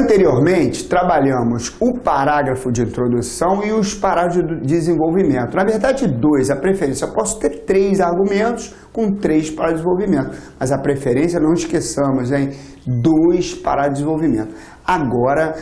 Anteriormente, trabalhamos o parágrafo de introdução e os parágrafos de desenvolvimento. Na verdade, dois. A preferência, eu posso ter 3 argumentos com 3 para desenvolvimento. Mas a preferência, não esqueçamos, hein? 2 para desenvolvimento. Agora,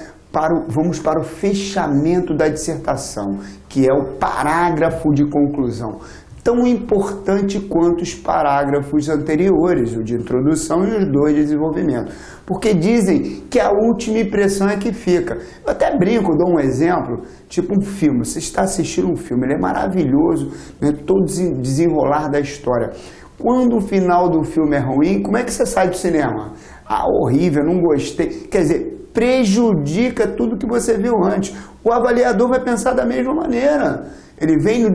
vamos para o fechamento da dissertação, que é o parágrafo de conclusão. Tão importante quanto os parágrafos anteriores, o de introdução e os 2 de desenvolvimento. Porque dizem que a última impressão é que fica. Eu até brinco, dou um exemplo, tipo um filme. Você está assistindo um filme, ele é maravilhoso, né? Todo desenrolar da história. Quando o final do filme é ruim, como é que você sai do cinema? Ah, horrível, não gostei. Quer dizer, prejudica tudo que você viu antes. O avaliador vai pensar da mesma maneira. Ele vem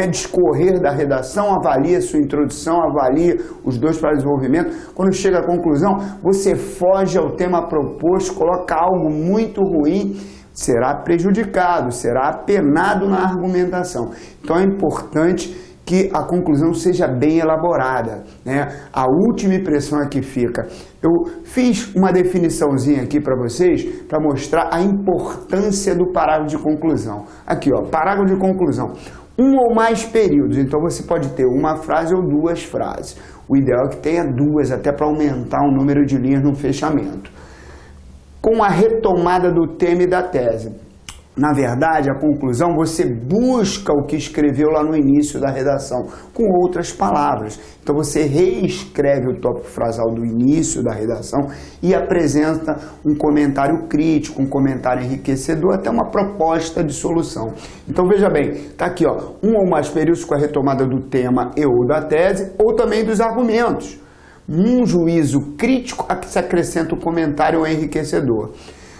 discorrer da redação, avalia a sua introdução, avalia os 2 para desenvolvimento. Quando chega à conclusão, você foge ao tema proposto, coloca algo muito ruim, será prejudicado, será apenado na argumentação. Então é importante que a conclusão seja bem elaborada, né? A última impressão é que fica. Eu fiz uma definiçãozinha aqui para vocês, para mostrar a importância do parágrafo de conclusão. Aqui, ó, parágrafo de conclusão. 1 ou mais períodos, então você pode ter uma frase ou 2 frases. O ideal é que tenha 2, até para aumentar o número de linhas no fechamento. Com a retomada do tema e da tese. Na verdade, a conclusão, você busca o que escreveu lá no início da redação, com outras palavras. Então você reescreve o tópico frasal do início da redação e apresenta um comentário crítico, um comentário enriquecedor, até uma proposta de solução. Então veja bem, está aqui, ó, 1 ou mais períodos com a retomada do tema e ou da tese, ou também dos argumentos. Um juízo crítico a que se acrescenta o comentário enriquecedor.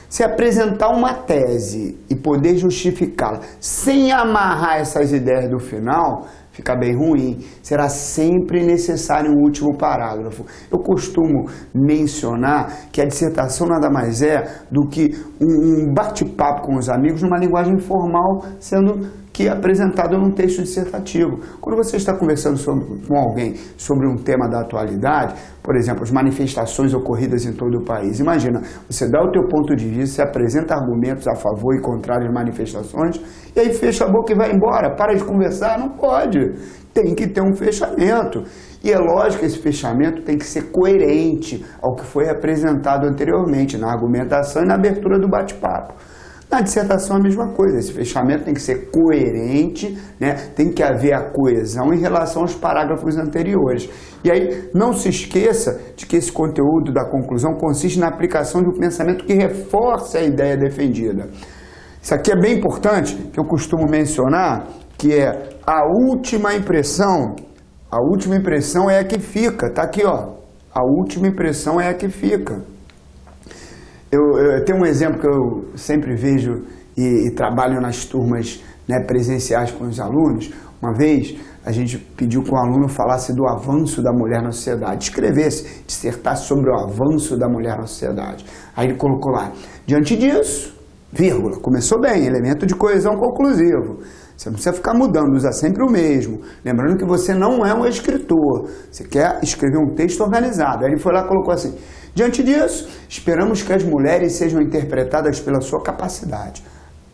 Se apresentar uma tese e poder justificá-la sem amarrar essas ideias do final, fica bem ruim. Será sempre necessário um último parágrafo. Eu costumo mencionar que a dissertação nada mais é do que um bate-papo com os amigos numa linguagem informal, sendo que é apresentado num texto dissertativo. Quando você está conversando com alguém sobre um tema da atualidade, por exemplo, as manifestações ocorridas em todo o país, imagina, você dá o teu ponto de vista, você apresenta argumentos a favor e contrário às manifestações, e aí fecha a boca e vai embora, para de conversar, não pode. Tem que ter um fechamento. E é lógico que esse fechamento tem que ser coerente ao que foi apresentado anteriormente, na argumentação e na abertura do bate-papo. Na dissertação é a mesma coisa, esse fechamento tem que ser coerente, né? Tem que haver a coesão em relação aos parágrafos anteriores. E aí, não se esqueça de que esse conteúdo da conclusão consiste na aplicação de um pensamento que reforce a ideia defendida. Isso aqui é bem importante, que eu costumo mencionar, que é a última impressão é a que fica, tá aqui, ó, a última impressão é a que fica. Eu tenho um exemplo que eu sempre vejo e trabalho nas turmas, né, presenciais com os alunos. Uma vez a gente pediu que o aluno falasse do avanço da mulher na sociedade, escrevesse, dissertasse sobre o avanço da mulher na sociedade. Aí ele colocou lá, diante disso, vírgula, começou bem, elemento de coesão conclusivo. Você não precisa ficar mudando, usa sempre o mesmo. Lembrando que você não é um escritor, você quer escrever um texto organizado. Aí ele foi lá e colocou assim, diante disso, esperamos que as mulheres sejam interpretadas pela sua capacidade.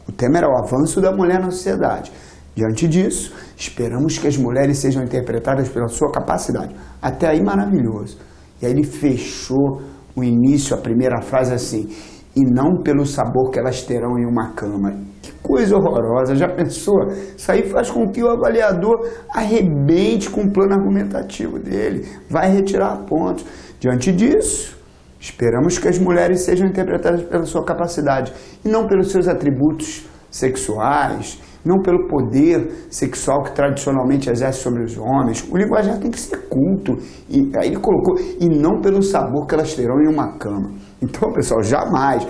O tema era o avanço da mulher na sociedade. Diante disso, esperamos que as mulheres sejam interpretadas pela sua capacidade. Até aí, maravilhoso. E aí ele fechou o início, a primeira frase assim, e não pelo sabor que elas terão em uma cama. Que coisa horrorosa, já pensou? Isso aí faz com que o avaliador arrebente com o plano argumentativo dele, vai retirar pontos. Diante disso, esperamos que as mulheres sejam interpretadas pela sua capacidade e não pelos seus atributos sexuais, não pelo poder sexual que tradicionalmente exerce sobre os homens. O linguajar tem que ser culto. E aí ele colocou, e não pelo sabor que elas terão em uma cama. Então, pessoal, jamais,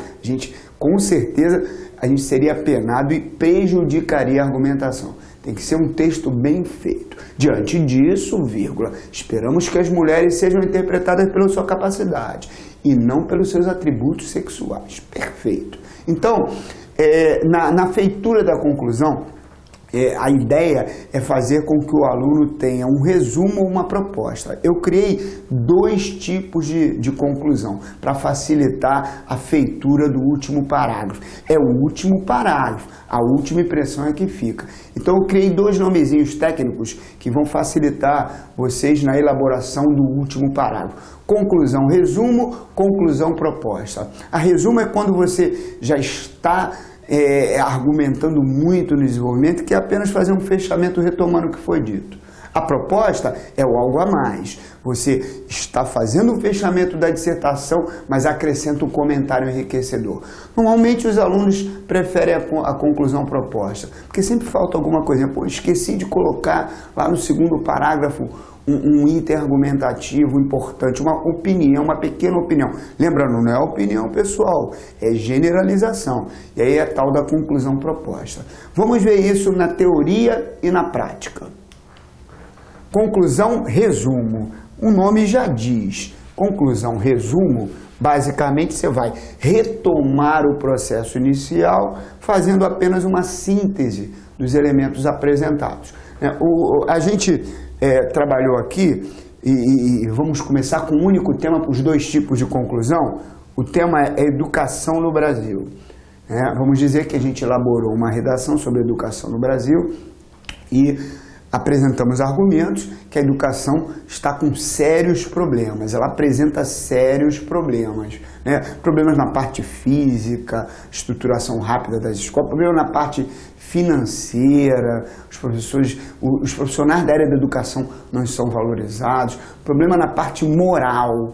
com certeza, a gente seria penado e prejudicaria a argumentação. Tem que ser um texto bem feito. Diante disso, vírgula, esperamos que as mulheres sejam interpretadas pela sua capacidade e não pelos seus atributos sexuais. Perfeito. Então, na feitura da conclusão, A ideia é fazer com que o aluno tenha um resumo ou uma proposta. Eu criei 2 tipos de conclusão para facilitar a feitura do último parágrafo. É o último parágrafo, a última impressão é que fica. Então eu criei 2 nomezinhos técnicos que vão facilitar vocês na elaboração do último parágrafo. Conclusão, resumo, conclusão, proposta. A resumo é quando você já está argumentando muito no desenvolvimento, que é apenas fazer um fechamento retomando o que foi dito. A proposta é o algo a mais. Você está fazendo o fechamento da dissertação, mas acrescenta um comentário enriquecedor. Normalmente os alunos preferem a conclusão proposta, porque sempre falta alguma coisa. Pô, esqueci de colocar lá no segundo parágrafo um item argumentativo importante, uma opinião, uma pequena opinião. Lembrando, não é opinião pessoal, é generalização. E aí é tal da conclusão proposta. Vamos ver isso na teoria e na prática. Conclusão, resumo. O nome já diz. Conclusão, resumo. Basicamente, você vai retomar o processo inicial, fazendo apenas uma síntese dos elementos apresentados. A gente trabalhou aqui e vamos começar com um único tema para os 2 tipos de conclusão. O tema é educação no Brasil. Vamos dizer que a gente elaborou uma redação sobre educação no Brasil e apresentamos argumentos que a educação está com sérios problemas, ela apresenta sérios problemas, problemas na parte física, estruturação rápida das escolas, problemas na parte financeira, os profissionais da área da educação não são valorizados, problema na parte moral,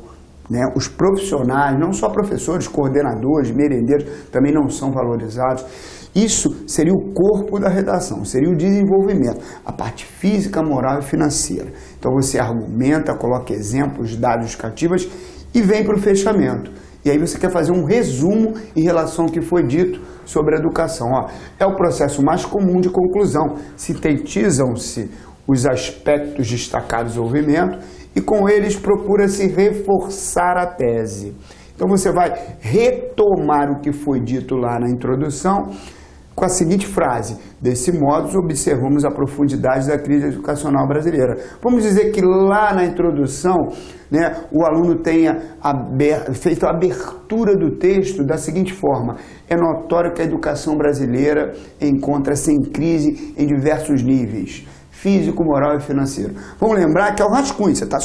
os profissionais, não só professores, coordenadores, merendeiros, também não são valorizados. Isso seria o corpo da redação, seria o desenvolvimento, a parte física, moral e financeira. Então você argumenta, coloca exemplos, dados justificativas e vem para o fechamento. E aí você quer fazer um resumo em relação ao que foi dito sobre a educação. É o processo mais comum de conclusão. Sintetizam-se os aspectos destacados do desenvolvimento e com eles procura-se reforçar a tese. Então você vai retomar o que foi dito lá na introdução com a seguinte frase: desse modo observamos a profundidade da crise educacional brasileira. Vamos dizer que lá na introdução, o aluno tenha feito a abertura do texto da seguinte forma: é notório que a educação brasileira encontra-se em crise em diversos níveis, físico, moral e financeiro. Vamos lembrar que é o rascunho, você está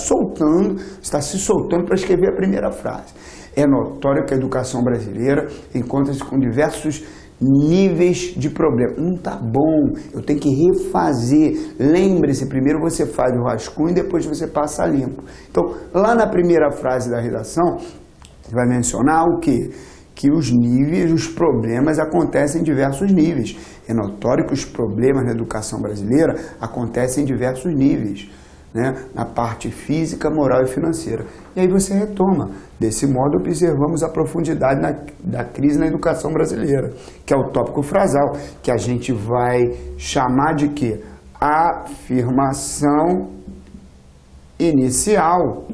se soltando para escrever a primeira frase. É notório que a educação brasileira encontra-se com diversos níveis de problema. Não está bom, eu tenho que refazer. Lembre-se, primeiro você faz o rascunho e depois você passa limpo. Então, lá na primeira frase da redação, você vai mencionar o quê? Que os níveis, os problemas acontecem em diversos níveis. É notório que os problemas na educação brasileira acontecem em diversos níveis, na parte física, moral e financeira. E aí você retoma. Desse modo, observamos a profundidade da crise na educação brasileira, que é o tópico frasal, que a gente vai chamar de quê? Afirmação inicial.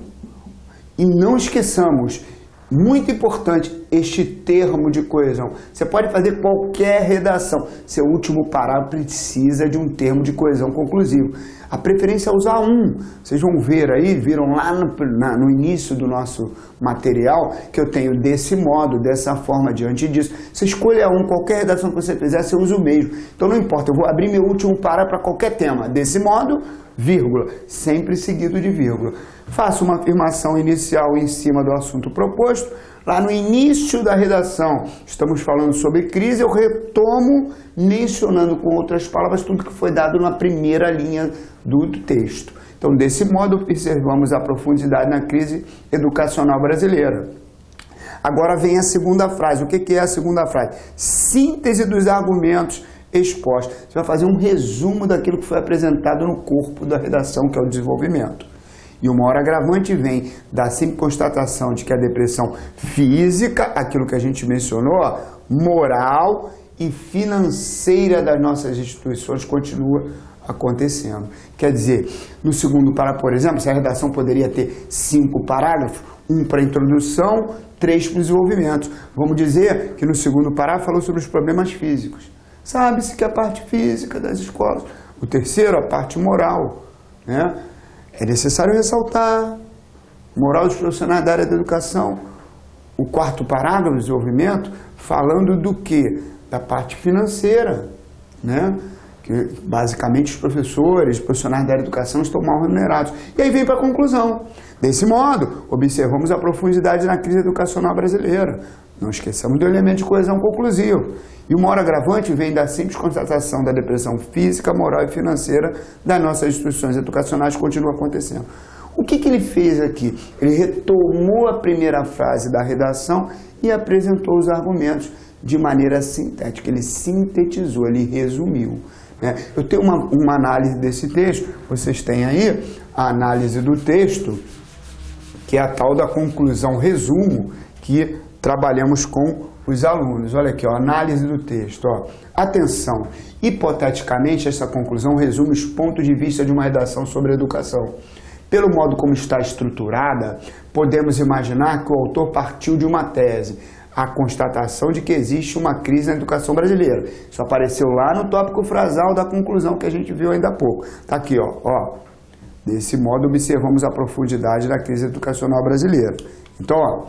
E não esqueçamos, muito importante, este termo de coesão. Você pode fazer qualquer redação, seu último parágrafo precisa de um termo de coesão conclusivo. A preferência é usar um. Vocês vão ver aí, viram lá no início do nosso material, que eu tenho desse modo, dessa forma, diante disso. Você escolha um, qualquer redação que você fizer, você usa o mesmo. Então não importa, eu vou abrir meu último parágrafo para qualquer tema. Desse modo, vírgula, sempre seguido de vírgula. Faço uma afirmação inicial em cima do assunto proposto. Lá no início da redação, estamos falando sobre crise, eu retomo mencionando com outras palavras tudo que foi dado na primeira linha do texto. Então, desse modo, observamos a profundidade na crise educacional brasileira. Agora vem a segunda frase. O que é a segunda frase? Síntese dos argumentos expostos. Você vai fazer um resumo daquilo que foi apresentado no corpo da redação, que é o desenvolvimento. E o maior agravante vem da simples constatação de que a depressão física, aquilo que a gente mencionou, moral e financeira das nossas instituições continua acontecendo. Quer dizer, no segundo parágrafo, por exemplo, se a redação poderia ter 5 parágrafos, 1 para a introdução, 3 para o desenvolvimento. Vamos dizer que no segundo parágrafo falou sobre os problemas físicos. Sabe-se que a parte física das escolas. O terceiro, a parte moral, né? É necessário ressaltar moral dos profissionais da área da educação. O quarto parágrafo do desenvolvimento, falando do quê? Da parte financeira, né? Que basicamente os professores, os profissionais da área da educação estão mal remunerados. E aí vem para a conclusão. Desse modo, observamos a profundidade na crise educacional brasileira. Não esqueçamos do elemento de coesão conclusivo. E o maior agravante vem da simples constatação da depressão física, moral e financeira das nossas instituições educacionais, que continua acontecendo. O que ele fez aqui? Ele retomou a primeira frase da redação e apresentou os argumentos de maneira sintética. Ele sintetizou, ele resumiu. Eu tenho uma análise desse texto, vocês têm aí a análise do texto, que é a tal da conclusão resumo, que trabalhamos com os alunos. Olha aqui, ó, análise do texto. Ó. Atenção, hipoteticamente essa conclusão resume os pontos de vista de uma redação sobre educação. Pelo modo como está estruturada, podemos imaginar que o autor partiu de uma tese, a constatação de que existe uma crise na educação brasileira. Isso apareceu lá no tópico frasal da conclusão que a gente viu ainda há pouco. Está aqui, ó. Desse modo, observamos a profundidade da crise educacional brasileira. Então, ó,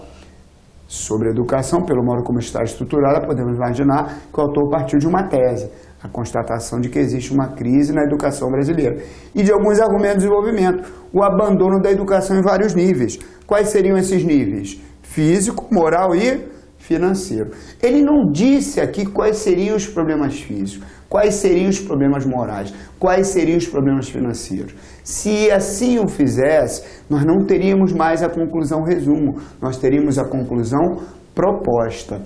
sobre a educação, pelo modo como está estruturada, podemos imaginar que o autor partiu de uma tese, a constatação de que existe uma crise na educação brasileira, e de alguns argumentos de desenvolvimento, o abandono da educação em vários níveis. Quais seriam esses níveis? Físico, moral e financeiro. Ele não disse aqui quais seriam os problemas físicos, quais seriam os problemas morais, quais seriam os problemas financeiros. Se assim o fizesse, nós não teríamos mais a conclusão resumo, nós teríamos a conclusão proposta.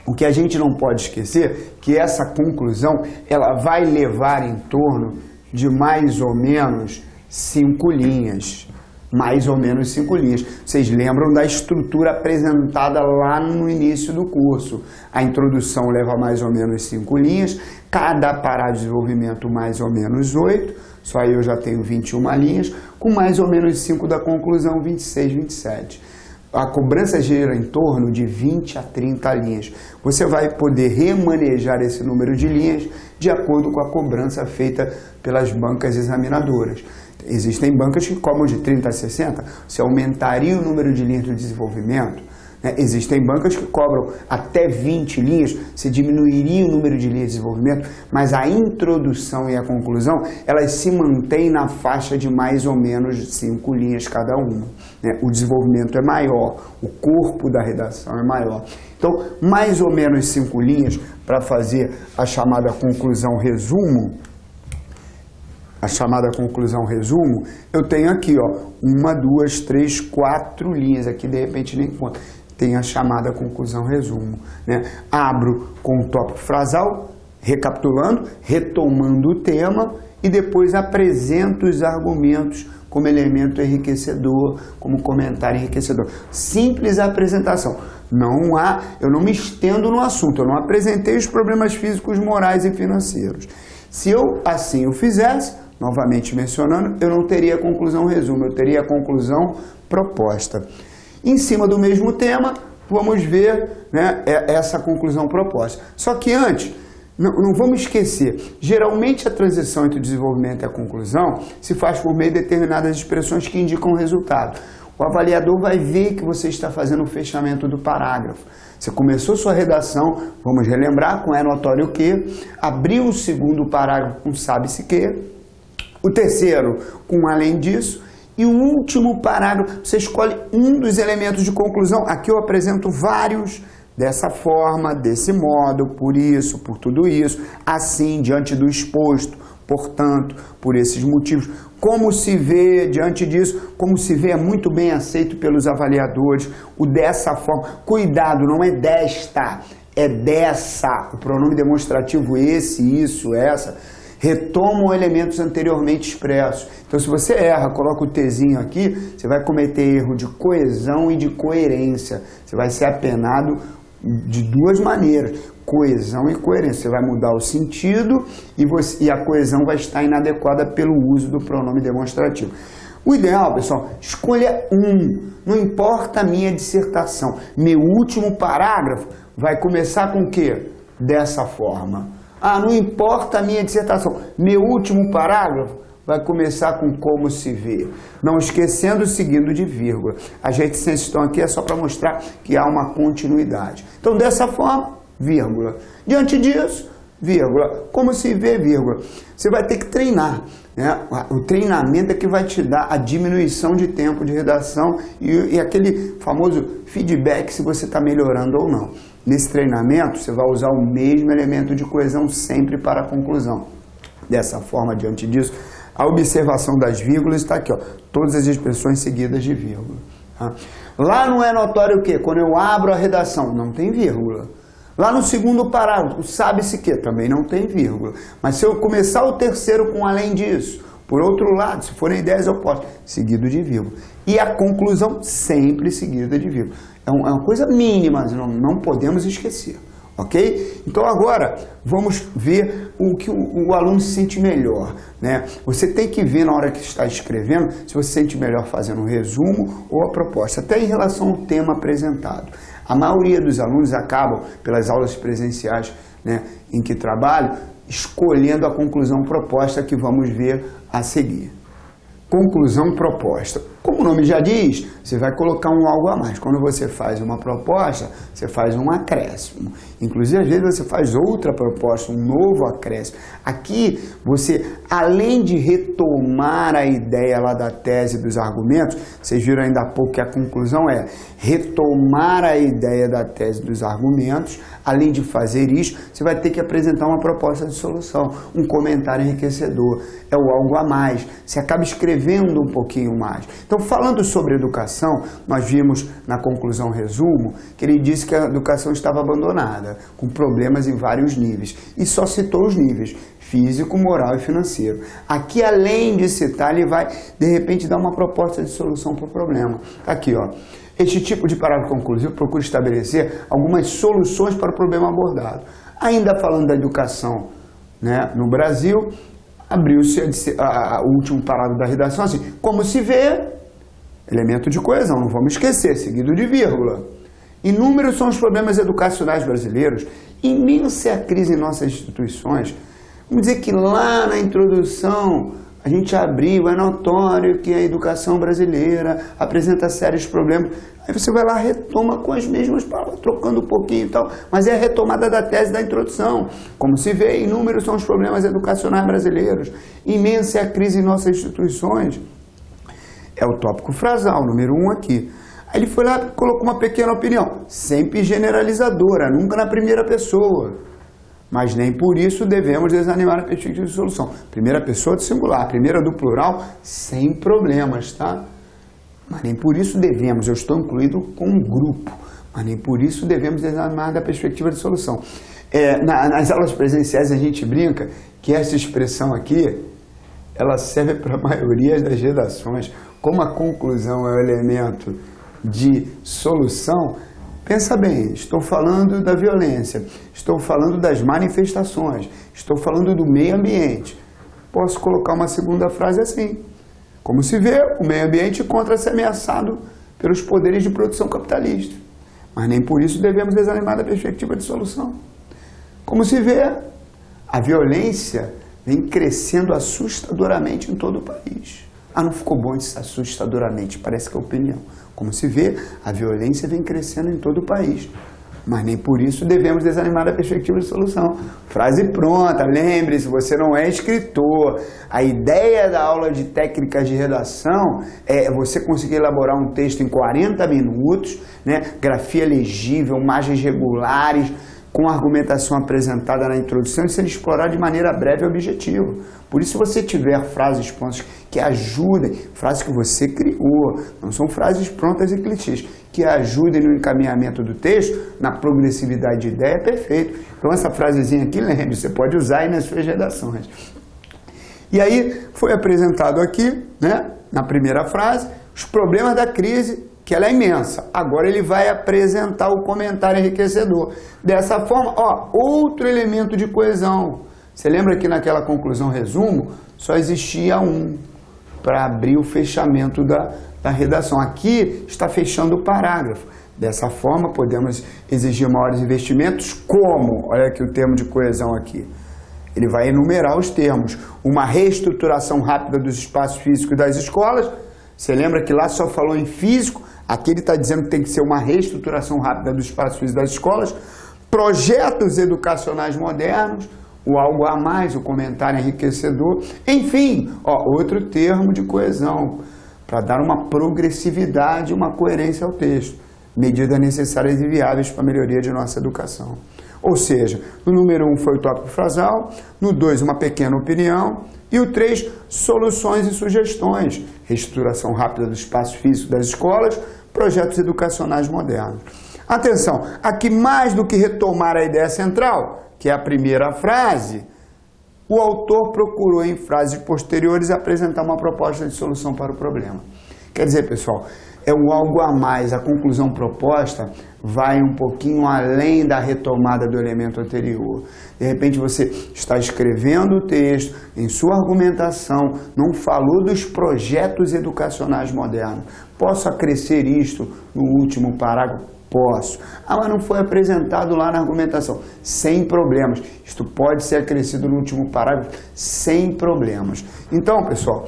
O que a gente não pode esquecer é que essa conclusão ela vai levar em torno de mais ou menos 5 linhas. Mais ou menos 5 linhas. Vocês lembram da estrutura apresentada lá no início do curso. A introdução leva mais ou menos 5 linhas, cada parágrafo de desenvolvimento mais ou menos 8, só aí eu já tenho 21 linhas, com mais ou menos 5 da conclusão, 26, 27. A cobrança gira em torno de 20 a 30 linhas. Você vai poder remanejar esse número de linhas de acordo com a cobrança feita pelas bancas examinadoras. Existem bancas que cobram de 30 a 60, você aumentaria o número de linhas do desenvolvimento. Existem bancas que cobram até 20 linhas, você diminuiria o número de linhas de desenvolvimento, mas a introdução e a conclusão, elas se mantêm na faixa de mais ou menos 5 linhas cada uma. O desenvolvimento é maior, o corpo da redação é maior. Então, mais ou menos 5 linhas para fazer a chamada conclusão resumo. A chamada conclusão resumo, eu tenho aqui, ó, 1, 2, 3, 4 linhas, aqui de repente nem conta. Tem a chamada conclusão resumo, né? Abro com o tópico frasal, recapitulando, retomando o tema e depois apresento os argumentos como elemento enriquecedor, como comentário enriquecedor. Simples apresentação. Eu não me estendo no assunto, eu não apresentei os problemas físicos, morais e financeiros. Se eu assim o fizesse, novamente mencionando, eu não teria a conclusão resumo, eu teria a conclusão proposta. Em cima do mesmo tema, vamos ver, né, essa conclusão proposta. Só que antes, não vamos esquecer, geralmente a transição entre o desenvolvimento e a conclusão se faz por meio de determinadas expressões que indicam o resultado. O avaliador vai ver que você está fazendo o fechamento do parágrafo. Você começou sua redação, vamos relembrar, com é notório que, abriu o segundo parágrafo com sabe-se que, o terceiro com além disso, e o último parágrafo, você escolhe um dos elementos de conclusão. Aqui eu apresento vários dessa forma, desse modo, por isso, por tudo isso, assim, diante do exposto, portanto, por esses motivos. Como se vê, diante disso, como se vê é muito bem aceito pelos avaliadores, o dessa forma. Cuidado, não é desta, é dessa. O pronome demonstrativo esse, isso, essa, retomam elementos anteriormente expressos. Então, se você erra, coloca o Tzinho aqui, você vai cometer erro de coesão e de coerência. Você vai ser apenado de duas maneiras, coesão e coerência. Você vai mudar o sentido e a coesão vai estar inadequada pelo uso do pronome demonstrativo. O ideal, pessoal, escolha um. Não importa a minha dissertação. Meu último parágrafo vai começar com o quê? Dessa forma. Ah, não importa a minha dissertação. Meu último parágrafo vai começar com como se vê. Não esquecendo, seguindo de vírgula. As reticências estão aqui é só para mostrar que há uma continuidade. Então, dessa forma, vírgula. Diante disso, vírgula. Como se vê, vírgula. Você vai ter que treinar. Né? O treinamento é que vai te dar a diminuição de tempo de redação e aquele famoso feedback se você está melhorando ou não. Nesse treinamento, você vai usar o mesmo elemento de coesão sempre para a conclusão. Dessa forma, diante disso, a observação das vírgulas está aqui, ó, todas as expressões seguidas de vírgula. Tá? Lá não é notório o quê? Quando eu abro a redação, não tem vírgula. Lá no segundo parágrafo, sabe-se que também não tem vírgula. Mas se eu começar o terceiro com além disso, por outro lado, se forem ideias opostas, seguido de vírgula. E a conclusão sempre seguida de vírgula. É uma coisa mínima, não podemos esquecer. Ok? Então agora vamos ver o que o aluno se sente melhor, né? Você tem que ver na hora que está escrevendo se você se sente melhor fazendo um resumo ou a proposta, até em relação ao tema apresentado. A maioria dos alunos acabam, pelas aulas presenciais, né, em que trabalho, escolhendo a conclusão proposta que vamos ver a seguir. Conclusão proposta. Como o nome já diz, você vai colocar um algo a mais. Quando você faz uma proposta, você faz um acréscimo. Inclusive, às vezes, você faz outra proposta, um novo acréscimo. Aqui, você, além de retomar a ideia lá da tese dos argumentos, vocês viram ainda há pouco que a conclusão é retomar a ideia da tese dos argumentos. Além de fazer isso, você vai ter que apresentar uma proposta de solução, um comentário enriquecedor. É o algo a mais. Você acaba escrevendo um pouquinho mais. Então, falando sobre educação, nós vimos na conclusão resumo que ele disse que a educação estava abandonada, com problemas em vários níveis, e só citou os níveis: físico, moral e financeiro. Aqui, além de citar, ele vai, de repente, dar uma proposta de solução para o problema. Aqui, ó. Este tipo de parágrafo conclusivo procura estabelecer algumas soluções para o problema abordado. Ainda falando da educação, né, no Brasil, abriu-se o último parágrafo da redação assim: como se vê, elemento de coesão, não vamos esquecer, seguido de vírgula. Inúmeros são os problemas educacionais brasileiros, imensa é a crise em nossas instituições. Vamos dizer que lá na introdução a gente abriu, é notório que a educação brasileira apresenta sérios problemas. Aí você vai lá, retoma com as mesmas palavras, trocando um pouquinho e tal, mas é a retomada da tese da introdução. Como se vê, inúmeros são os problemas educacionais brasileiros, imensa é a crise em nossas instituições. É o tópico frasal, número 1 aqui. Aí ele foi lá e colocou uma pequena opinião, sempre generalizadora, nunca na primeira pessoa. Mas nem por isso devemos desanimar a perspectiva de solução. Primeira pessoa do singular, primeira do plural, sem problemas, tá? Mas nem por isso devemos, eu estou incluído com um grupo, mas nem por isso devemos desanimar da perspectiva de solução. Nas aulas presenciais a gente brinca que essa expressão aqui, ela serve para a maioria das redações. Como a conclusão é o elemento de solução, pensa bem, estou falando da violência, estou falando das manifestações, estou falando do meio ambiente. Posso colocar uma segunda frase assim: como se vê, o meio ambiente encontra-se ameaçado pelos poderes de produção capitalista. Mas nem por isso devemos desanimar da perspectiva de solução. Como se vê, a violência vem crescendo assustadoramente em todo o país. Ah, não ficou bom isso, assustadoramente, parece que é opinião. Como se vê, a violência vem crescendo em todo o país. Mas nem por isso devemos desanimar da perspectiva de solução. Frase pronta, lembre-se, você não é escritor. A ideia da aula de técnicas de redação é você conseguir elaborar um texto em 40 minutos, né? Grafia legível, margens regulares, com a argumentação apresentada na introdução e sendo explorado de maneira breve e objetiva. Por isso, se você tiver frases prontas que ajudem, frases que você criou, não são frases prontas e clichês, que ajudem no encaminhamento do texto, na progressividade de ideia, é perfeito. Então, essa frasezinha aqui, lembre, você pode usar aí nas suas redações. E aí, foi apresentado aqui, né, na primeira frase, os problemas da crise, que ela é imensa. Agora ele vai apresentar o comentário enriquecedor. Dessa forma, ó, outro elemento de coesão. Você lembra que naquela conclusão resumo, só existia um para abrir o fechamento da redação. Aqui está fechando o parágrafo. Dessa forma, podemos exigir maiores investimentos como? Olha aqui o termo de coesão aqui. Ele vai enumerar os termos. Uma reestruturação rápida dos espaços físicos das escolas. Você lembra que lá só falou em físico? Aqui ele está dizendo que tem que ser uma reestruturação rápida dos espaços físicos das escolas. Projetos educacionais modernos. O algo a mais, o comentário enriquecedor. Enfim, outro termo de coesão, para dar uma progressividade e uma coerência ao texto. Medidas necessárias e viáveis para a melhoria de nossa educação. Ou seja, no número 1 foi o tópico frasal, no 2 uma pequena opinião, e o 3, soluções e sugestões, reestruturação rápida do espaço físico das escolas, projetos educacionais modernos. Atenção, aqui mais do que retomar a ideia central, que é a primeira frase, o autor procurou em frases posteriores apresentar uma proposta de solução para o problema. Quer dizer, pessoal, é o algo a mais, a conclusão proposta vai um pouquinho além da retomada do elemento anterior. De repente você está escrevendo o texto, em sua argumentação, não falou dos projetos educacionais modernos. Posso acrescer isto no último parágrafo? Posso. Mas não foi apresentado lá na argumentação. Sem problemas. Isto pode ser acrescido no último parágrafo sem problemas. Então, pessoal,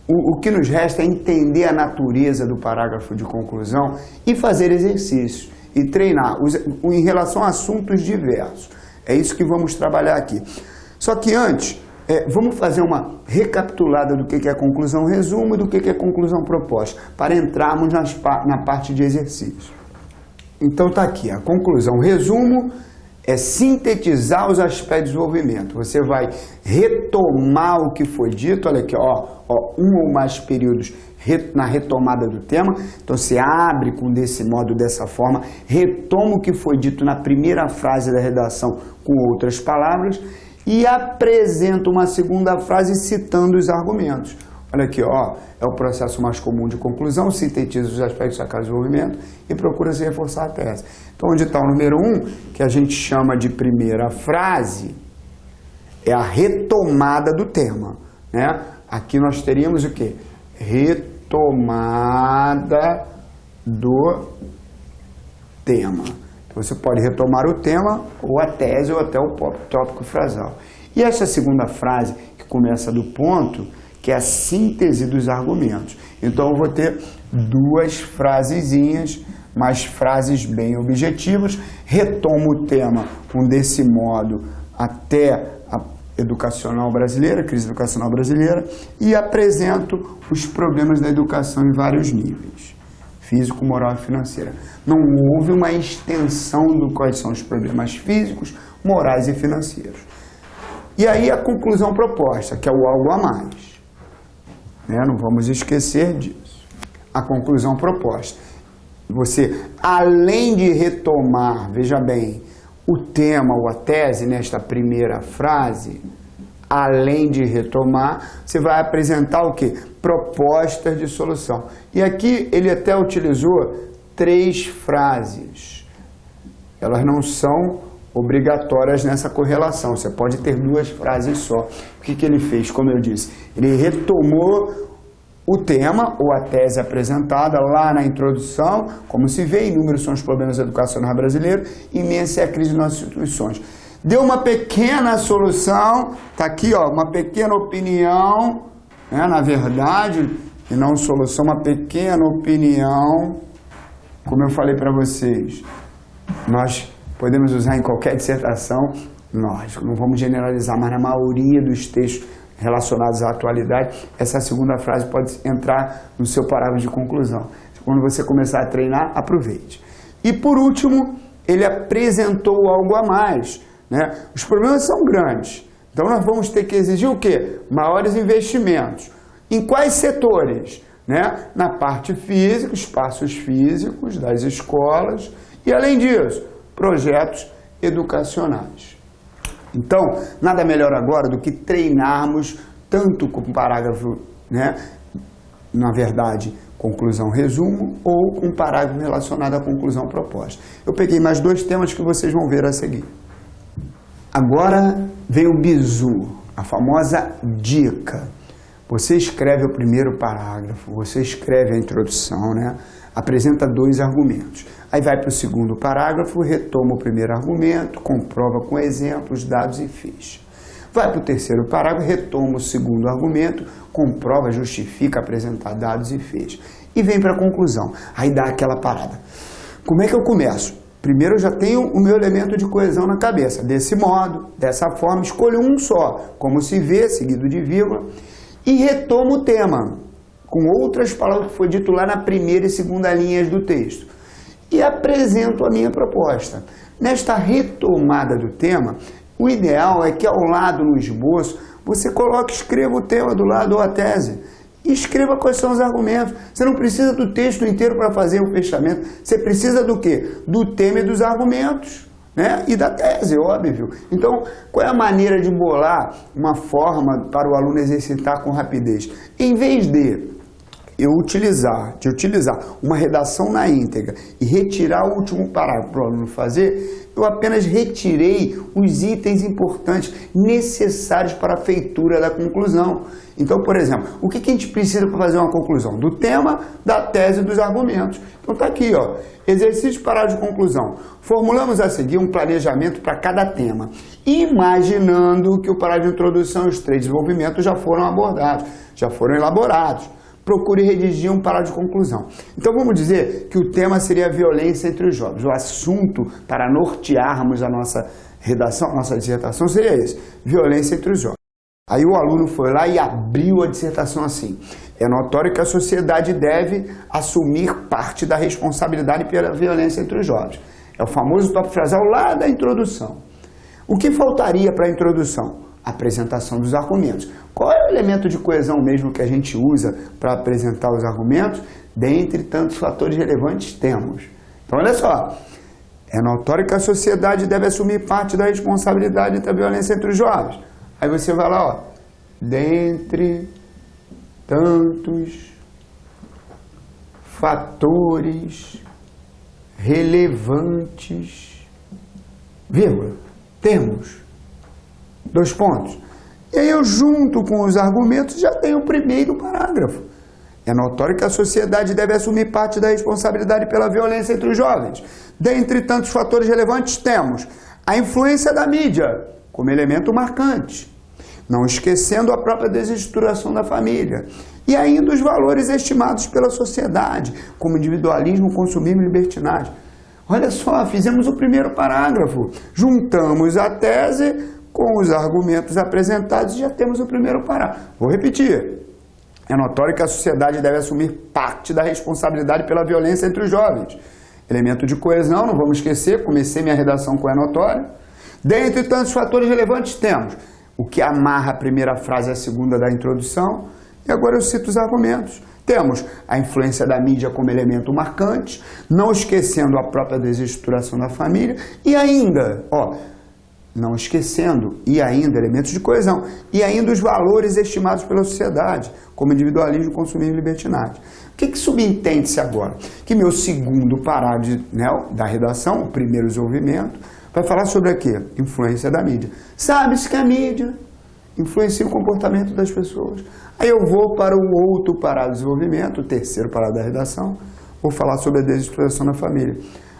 o que nos resta é entender a natureza do parágrafo de conclusão e fazer exercícios e treinar em relação a assuntos diversos. É isso que vamos trabalhar aqui. Só que antes, vamos fazer uma recapitulada do que é conclusão resumo e do que é conclusão proposta, para entrarmos na parte de exercícios. Então está aqui, a conclusão resumo é sintetizar os aspectos de desenvolvimento. Você vai retomar o que foi dito, olha aqui, um ou mais períodos na retomada do tema. Então você abre desse modo, dessa forma, retoma o que foi dito na primeira frase da redação com outras palavras e apresenta uma segunda frase citando os argumentos. Olha aqui, é o processo mais comum de conclusão, sintetiza os aspectos da casa de desenvolvimento e procura-se reforçar a tese. Então, onde está o número 1, que a gente chama de primeira frase, é a retomada do tema, né? Aqui nós teríamos o quê? Retomada do tema. Então, você pode retomar o tema, ou a tese, ou até o tópico frasal. E essa segunda frase, que começa do ponto, que é a síntese dos argumentos. Então, eu vou ter duas frasezinhas, mas frases bem objetivas. Retomo o tema desse modo até a educacional brasileira, crise educacional brasileira, e apresento os problemas da educação em vários níveis, físico, moral e financeira. Não houve uma extensão do quais são os problemas físicos, morais e financeiros. E aí a conclusão proposta, que é o algo a mais. Não vamos esquecer disso. A conclusão proposta. Você, além de retomar, veja bem, o tema ou a tese nesta primeira frase, além de retomar, você vai apresentar o quê? Propostas de solução. E aqui ele até utilizou 3 frases. Elas não são obrigatórias nessa correlação. Você pode ter 2 frases só. O que ele fez? Como eu disse, ele retomou o tema ou a tese apresentada lá na introdução, como se vê, inúmeros são os problemas educacionais brasileiros, imensa é a crise de nossas instituições. Deu uma pequena solução, está aqui, uma pequena opinião, na verdade, e não solução, uma pequena opinião, como eu falei para vocês, nós podemos usar em qualquer dissertação, lógico, não vamos generalizar, mas na maioria dos textos relacionados à atualidade, essa segunda frase pode entrar no seu parágrafo de conclusão. Quando você começar a treinar, aproveite. E por último, ele apresentou algo a mais, Os problemas são grandes, então nós vamos ter que exigir o quê? Maiores investimentos. Em quais setores? Na parte física, espaços físicos das escolas e, além disso, projetos educacionais. Então, nada melhor agora do que treinarmos tanto com o parágrafo, na verdade, conclusão resumo, ou com o parágrafo relacionado à conclusão proposta. Eu peguei mais 2 temas que vocês vão ver a seguir. Agora vem o bizu, a famosa dica. Você escreve o primeiro parágrafo, você escreve a introdução, apresenta 2 argumentos. Aí vai para o segundo parágrafo, retoma o primeiro argumento, comprova com exemplos, dados e ficha. Vai para o terceiro parágrafo, retoma o segundo argumento, comprova, justifica, apresentar dados e fecha. E vem para a conclusão. Aí dá aquela parada. Como é que eu começo? Primeiro eu já tenho o meu elemento de coesão na cabeça. Desse modo, dessa forma, escolho um só, como se vê, seguido de vírgula, e retomo o tema, com outras palavras que foi dito lá na primeira e segunda linhas do texto. E apresento a minha proposta. Nesta retomada do tema, o ideal é que ao lado no esboço, você escreva o tema do lado ou a tese. E escreva quais são os argumentos. Você não precisa do texto inteiro para fazer o fechamento. Você precisa do quê? Do tema e dos argumentos, né? E da tese, óbvio. Então, qual é a maneira de bolar uma forma para o aluno exercitar com rapidez? Em vez de utilizar uma redação na íntegra e retirar o último parágrafo para o aluno fazer, eu apenas retirei os itens importantes necessários para a feitura da conclusão. Então, por exemplo, o que a gente precisa para fazer uma conclusão? Do tema, da tese e dos argumentos. Então está aqui, ó, exercício parágrafo de conclusão. Formulamos a seguir um planejamento para cada tema, imaginando que o parágrafo de introdução e os 3 desenvolvimentos já foram abordados, já foram elaborados. Procure redigir um parágrafo de conclusão. Então vamos dizer que o tema seria a violência entre os jovens. O assunto para nortearmos a nossa redação, a nossa dissertação seria esse: violência entre os jovens. Aí o aluno foi lá e abriu a dissertação assim: é notório que a sociedade deve assumir parte da responsabilidade pela violência entre os jovens. É o famoso tópico frasal lá da introdução. O que faltaria para a introdução? Apresentação dos argumentos. Qual é o elemento de coesão mesmo que a gente usa para apresentar os argumentos? Dentre tantos fatores relevantes temos. Então olha só, é notório que a sociedade deve assumir parte da responsabilidade da violência entre os jovens. Aí você vai lá, ó, dentre tantos fatores relevantes, vírgula, temos 2 pontos. E aí eu junto com os argumentos já tenho o primeiro parágrafo. É notório que a sociedade deve assumir parte da responsabilidade pela violência entre os jovens. Dentre tantos fatores relevantes temos a influência da mídia como elemento marcante, não esquecendo a própria desestruturação da família, e ainda os valores estimados pela sociedade, como individualismo, consumismo e libertinagem. Olha só, fizemos o primeiro parágrafo, juntamos a tese com os argumentos apresentados e já temos o primeiro parágrafo. Vou repetir. É notório que a sociedade deve assumir parte da responsabilidade pela violência entre os jovens. Elemento de coesão, não vamos esquecer, comecei minha redação com é notório. Dentre tantos fatores relevantes temos o que amarra a primeira frase e a segunda da introdução, e agora eu cito os argumentos. Temos a influência da mídia como elemento marcante, não esquecendo a própria desestruturação da família, e ainda, ó, não esquecendo, e ainda, elementos de coesão, e ainda os valores estimados pela sociedade, como individualismo, consumismo e libertinagem. O que subentende-se agora? Que meu segundo parágrafo, né, da redação, o primeiro desenvolvimento, vai falar sobre a quê? Influência da mídia. Sabe-se que a mídia influencia o comportamento das pessoas. Aí eu vou para o outro parágrafo de desenvolvimento, o terceiro parágrafo da redação, vou falar sobre a desestruturação da família.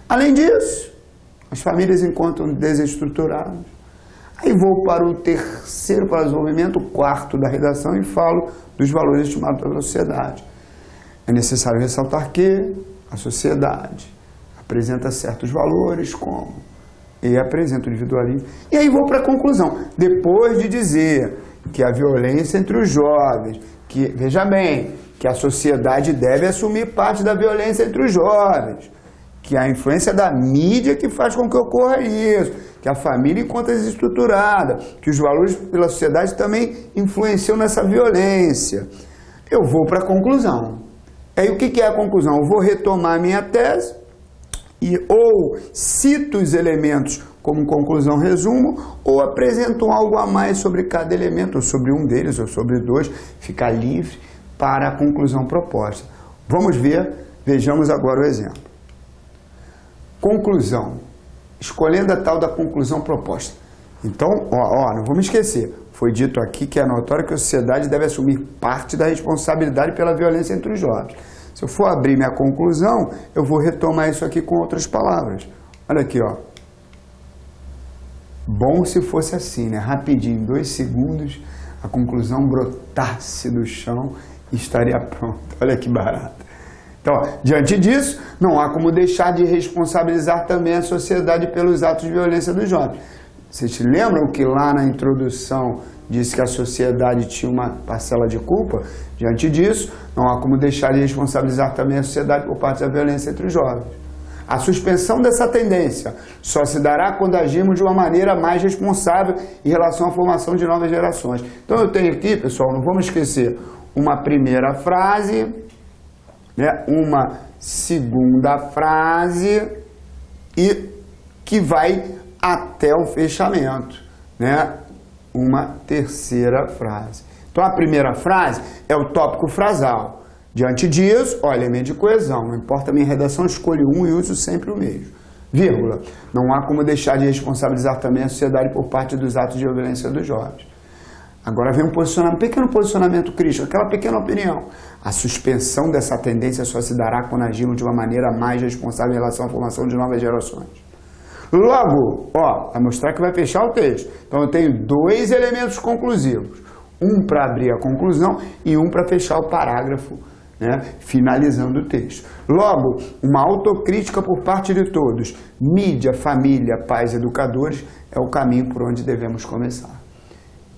Além disso, as famílias encontram desestruturadas. Aí vou para o terceiro para o desenvolvimento, o quarto da redação, e falo dos valores estimados pela sociedade. É necessário ressaltar que a sociedade apresenta certos valores, como e apresenta o individualismo. E aí vou para a conclusão. Depois de dizer que a violência entre os jovens, que, veja bem, que a sociedade deve assumir parte da violência entre os jovens, que a influência da mídia que faz com que ocorra isso, que a família encontra desestruturada, que os valores pela sociedade também influenciam nessa violência. Eu vou para a conclusão. Aí o que é a conclusão? Eu vou retomar a minha tese e ou cito os elementos como conclusão, resumo, ou apresento algo a mais sobre cada elemento, ou sobre um deles, ou sobre 2, ficar livre para a conclusão proposta. Vamos ver, vejamos agora o exemplo. Conclusão. Escolhendo a tal da conclusão proposta. Então, não vamos esquecer. Foi dito aqui que é notório que a sociedade deve assumir parte da responsabilidade pela violência entre os jovens. Se eu for abrir minha conclusão, eu vou retomar isso aqui com outras palavras. Olha aqui, ó. Bom se fosse assim, né? Rapidinho, 2 segundos, a conclusão brotasse do chão e estaria pronta. Olha que barato. Então, ó, diante disso, não há como deixar de responsabilizar também a sociedade pelos atos de violência dos jovens. Vocês se lembram que lá na introdução disse que a sociedade tinha uma parcela de culpa? Diante disso, não há como deixar de responsabilizar também a sociedade por parte da violência entre os jovens. A suspensão dessa tendência só se dará quando agirmos de uma maneira mais responsável em relação à formação de novas gerações. Então eu tenho aqui, pessoal, não vamos esquecer, uma primeira frase, né, uma segunda frase e que vai até o fechamento, né, uma terceira frase. Então a primeira frase é o tópico frasal. Diante disso, ó, elemento de coesão, não importa a minha redação, escolho um e uso sempre o mesmo. Vírgula, não há como deixar de responsabilizar também a sociedade por parte dos atos de violência dos jovens. Agora vem um pequeno posicionamento crítico, aquela pequena opinião. A suspensão dessa tendência só se dará quando agimos de uma maneira mais responsável em relação à formação de novas gerações. Logo, ó, vai mostrar que vai fechar o texto. Então eu tenho 2 elementos conclusivos. Um para abrir a conclusão e um para fechar o parágrafo, né, finalizando o texto. Logo, uma autocrítica por parte de todos, mídia, família, pais, educadores, é o caminho por onde devemos começar.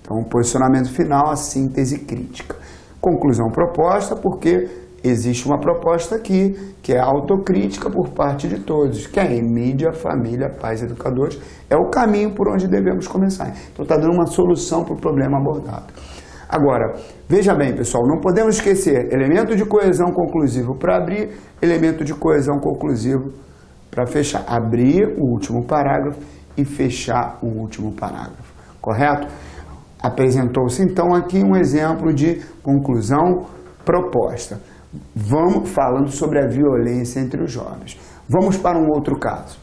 Então, o posicionamento final, a síntese crítica. Conclusão proposta, porque existe uma proposta aqui, que é a autocrítica por parte de todos. Quem? Mídia, família, pais, educadores, é o caminho por onde devemos começar. Então, está dando uma solução para o problema abordado. Agora, veja bem, pessoal, não podemos esquecer elemento de coesão conclusivo para abrir, elemento de coesão conclusivo para fechar. Abrir o último parágrafo e fechar o último parágrafo, correto? Apresentou-se então aqui um exemplo de conclusão proposta. Vamos falando sobre a violência entre os jovens. Vamos para um outro caso.